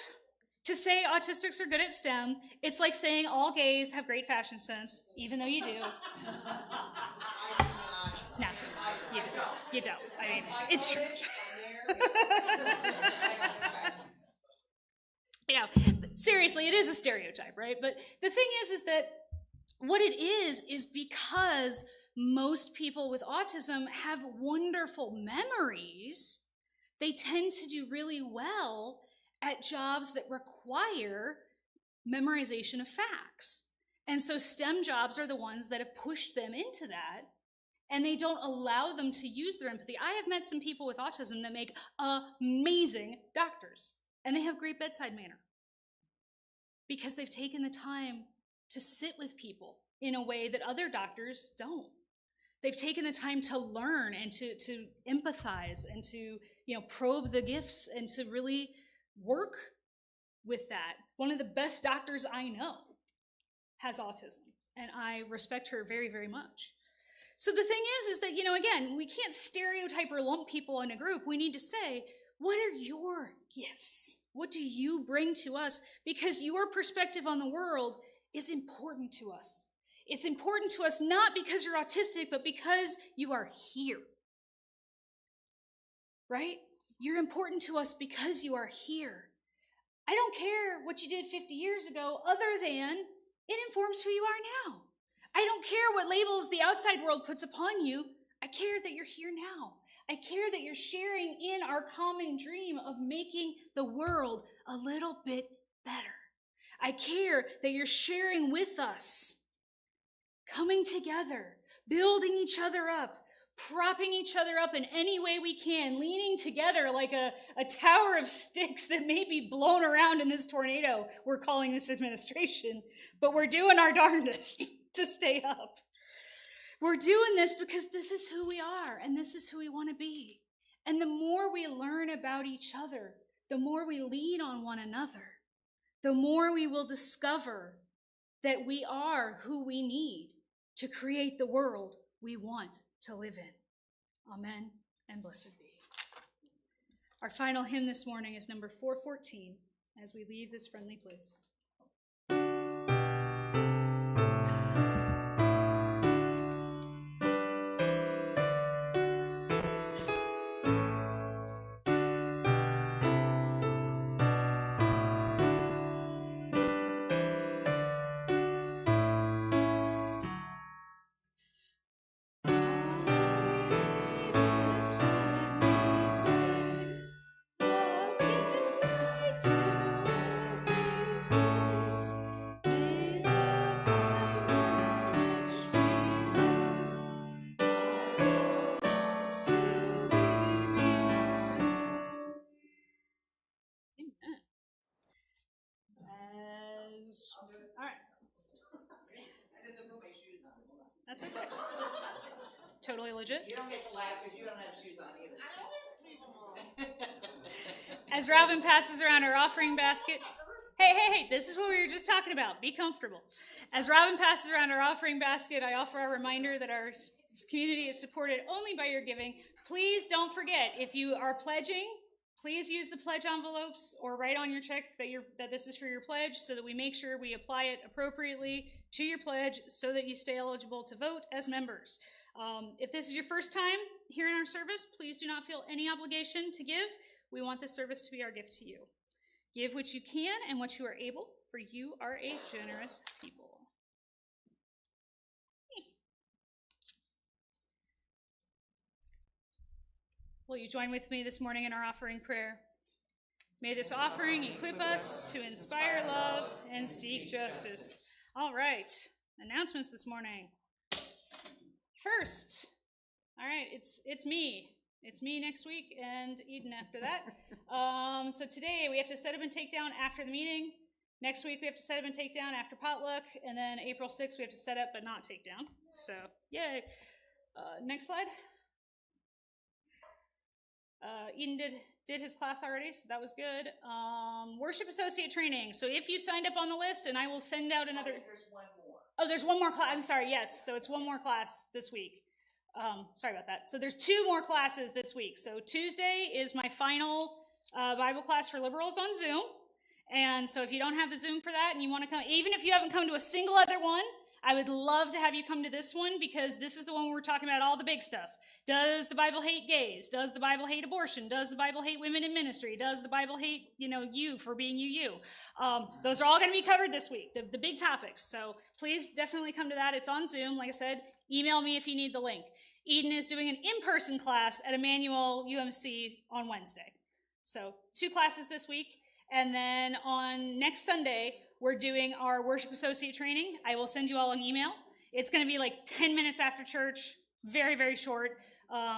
to say autistics are good at STEM. It's like saying all gays have great fashion sense, even though you do. No, you don't. You don't. I mean, it's true. Seriously, it is a stereotype, right? But the thing is that what it is because most people with autism have wonderful memories, they tend to do really well at jobs that require memorization of facts. And so STEM jobs are the ones that have pushed them into that, and they don't allow them to use their empathy. I have met some people with autism that make amazing doctors, and they have great bedside manner because they've taken the time to sit with people in a way that other doctors don't. They've taken the time to learn and to empathize and to probe the gifts and to really work with that. One of the best doctors I know has autism, and I respect her very, very much. So the thing is that, again, we can't stereotype or lump people in a group. We need to say, what are your gifts? What do you bring to us? Because your perspective on the world is important to us. It's important to us not because you're autistic, but because you are here. Right? You're important to us because you are here. I don't care what you did 50 years ago, other than it informs who you are now. I don't care what labels the outside world puts upon you. I care that you're here now. I care that you're sharing in our common dream of making the world a little bit better. I care that you're sharing with us, coming together, building each other up, propping each other up in any way we can, leaning together like a tower of sticks that may be blown around in this tornado we're calling this administration, but we're doing our darndest to stay up. We're doing this because this is who we are, and this is who we want to be. And the more we learn about each other, the more we lean on one another, the more we will discover that we are who we need to create the world we want to live in. Amen and blessed be. Our final hymn this morning is number 414 as we leave this friendly place. That's okay. Totally legit. You don't get to laugh because you don't have shoes on either. As Robin passes around her offering basket, hey, this is what we were just talking about. Be comfortable. As Robin passes around her offering basket, I offer a reminder that our community is supported only by your giving. Please don't forget, if you are pledging, please use the pledge envelopes or write on your check that this is for your pledge so that we make sure we apply it appropriately to your pledge so that you stay eligible to vote as members. If this is your first time here in our service, please do not feel any obligation to give. We want this service to be our gift to you. Give what you can and what you are able, for you are a generous people. Will you join with me this morning in our offering prayer? May this offering equip us to inspire love and seek justice. All right, announcements this morning. First, all right, it's me. It's me next week and Eden after that. So today we have to set up and take down after the meeting. Next week we have to set up and take down after potluck. And then April 6th we have to set up but not take down. So, yay. Next slide. Eden did his class already, so that was good. Worship associate training. So if you signed up on the list, and I will send out another. There's one more. Oh, there's one more class. I'm sorry. Yes, so it's one more class this week. Sorry about that. So there's 2 more classes this week. So Tuesday is my final Bible class for liberals on Zoom. And so if you don't have the Zoom for that and you want to come, even if you haven't come to a single other one, I would love to have you come to this one, because this is the one where we're talking about all the big stuff. Does the Bible hate gays? Does the Bible hate abortion? Does the Bible hate women in ministry? Does the Bible hate, you for being you? Those are all going to be covered this week, the big topics. So please definitely come to that. It's on Zoom. Like I said, email me if you need the link. Eden is doing an in-person class at Emmanuel UMC on Wednesday. So 2 classes this week. And then on next Sunday, we're doing our worship associate training. I will send you all an email. It's going to be like 10 minutes after church, very, very short.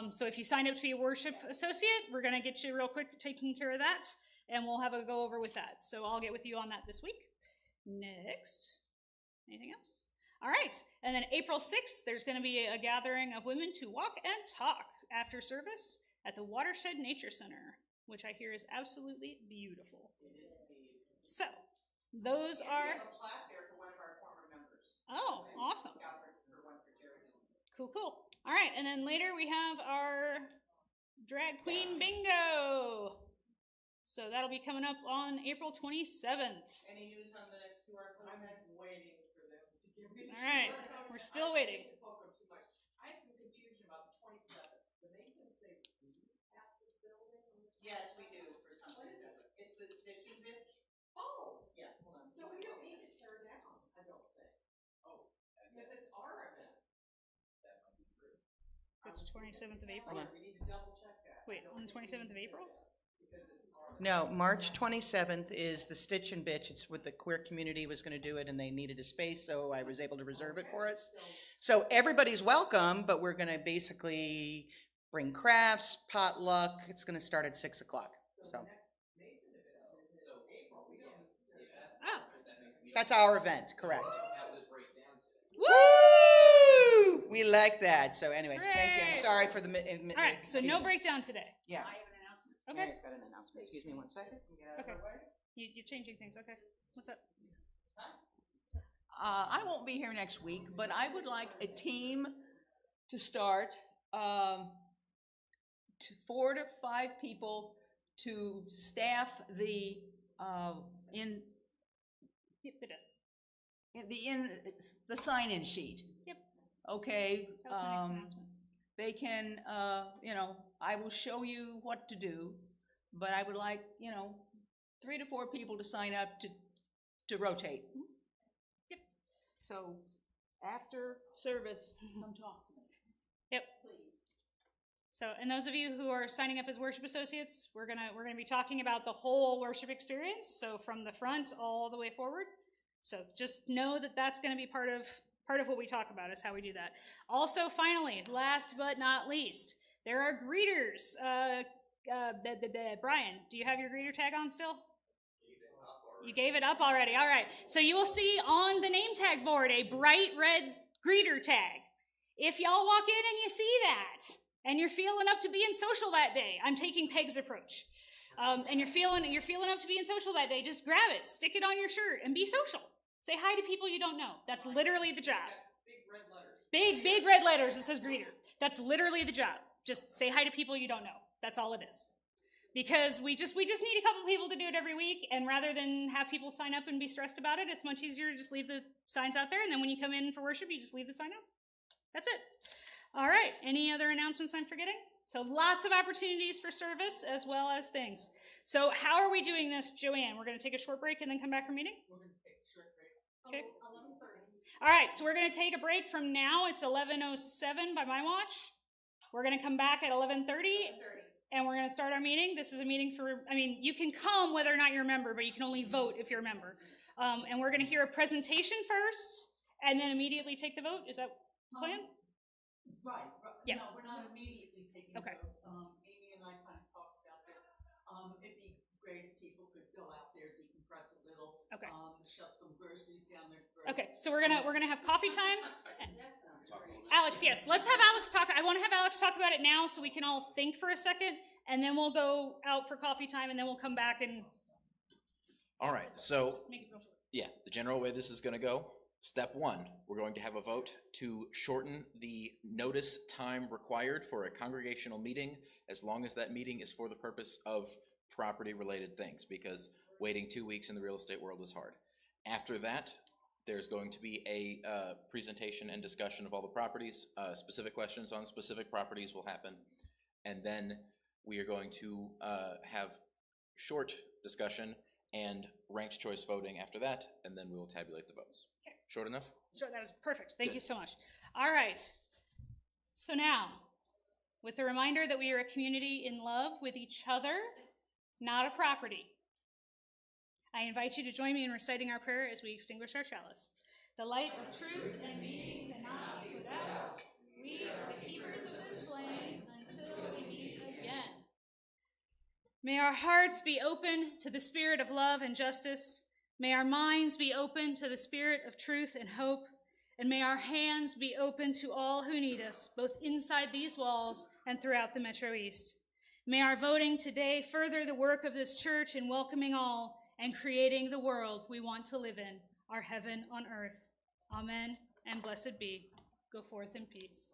So if you signed up to be a worship associate, we're going to get you real quick taking care of that, and we'll have a go over with that. So I'll get with you on that this week. Next. Anything else? All right. And then April 6th, there's going to be a gathering of women to walk and talk after service at the Watershed Nature Center, which I hear is absolutely beautiful. So those are. We have a plaque there for one of our former members. Oh, awesome. For one for charity. Cool, cool. All right, and then later we have our drag queen bingo. So that'll be coming up on April 27th. Any news on the QR code? I'm waiting for them to give me. All right, we're still waiting. I had some confusion about the 27th. The maintenance, they have the building? Yes, we do for some reason. It's the stitching bitch. Oh, yeah, hold on. So we don't need to tear down, I don't think. Oh, if it's our event. That might be true. It's 27th of April. We need to double check that. Wait, on the 27th of April? No, March 27th is the Stitch and Bitch. It's what the queer community was going to do it, and they needed a space, so I was able to reserve it for us. So everybody's welcome, but we're going to basically bring crafts, potluck. It's going to start at 6 o'clock. So Oh, that's our event, correct? woo! We like that. So anyway, thank you. I'm Great. sorry for the. All right, so no breakdown today. Yeah. I have an announcement. Okay. Mary's got an announcement. Excuse me 1 second. Get out of Okay. our way. You're changing things. Okay. What's up? I won't be here next week, but I would like a team to start, 4 to 5 people to staff the Yep, it is. the sign-in sheet. Yep. Okay. That was my next announcement. They can, I will show you what to do, but I would like, 3 to 4 people to sign up to rotate. Yep. So after service, come talk to me. Yep. So, and those of you who are signing up as worship associates, we're gonna be talking about the whole worship experience. So from the front all the way forward. So just know that that's going to be part of what we talk about is how we do that. Also, finally, last but not least, there are greeters. Brian, do you have your greeter tag on still? You gave it up already. All right. So you will see on the name tag board a bright red greeter tag. If y'all walk in and you see that, and you're feeling up to being social that day, I'm taking Peg's approach. And you're feeling up to being social that day, just grab it, stick it on your shirt, and be social. Say hi to people you don't know. That's literally the job. Big red letters. Big red letters. It says greeter. That's literally the job. Just say hi to people you don't know. That's all it is. Because we just need a couple people to do it every week, and rather than have people sign up and be stressed about it, it's much easier to just leave the signs out there, and then when you come in for worship, you just leave the sign up. That's it. All right, any other announcements I'm forgetting? So lots of opportunities for service as well as things. So how are we doing this, Joanne? We're going to take a short break and then come back for meeting? We're gonna take a short break. Okay. 11:30. All right, so we're going to take a break from now. It's 11:07 by my watch. We're going to come back at 11:30, and we're going to start our meeting. This is a meeting for, I mean, you can come whether or not you're a member, but you can only vote if you're a member. And we're going to hear a presentation first, and then immediately take the vote. Is that the plan? Right, Yeah. no, we're not immediately taking a Okay. vote. Amy and I kind of talked about this. It'd be great if people could go out there, decompress a little. Okay. Shove some groceries down their throat. Okay, so we're gonna have coffee time. That sounds great. Alex, yes, let's have Alex talk. I want to have Alex talk about it now so we can all think for a second, and then we'll go out for coffee time, and then we'll come back and All right, so make it go short. yeah, the general way this is going to go. Step one, we're going to have a vote to shorten the notice time required for a congregational meeting, as long as that meeting is for the purpose of property-related things, because waiting 2 weeks in the real estate world is hard. After that, there's going to be a presentation and discussion of all the properties. Specific questions on specific properties will happen. And then we are going to have short discussion and ranked choice voting after that, and then we will tabulate the votes. Okay. Short enough? Sure, that was perfect. Thank Good. you so much. All right. So now, with the reminder that we are a community in love with each other, not a property, I invite you to join me in reciting our prayer as we extinguish our chalice. The light of truth and beauty cannot be put out. We are the keepers of this flame until we meet again. May our hearts be open to the spirit of love and justice. May our minds be open to the spirit of truth and hope. And may our hands be open to all who need us, both inside these walls and throughout the Metro East. May our voting today further the work of this church in welcoming all and creating the world we want to live in, our heaven on earth. Amen, and blessed be. Go forth in peace.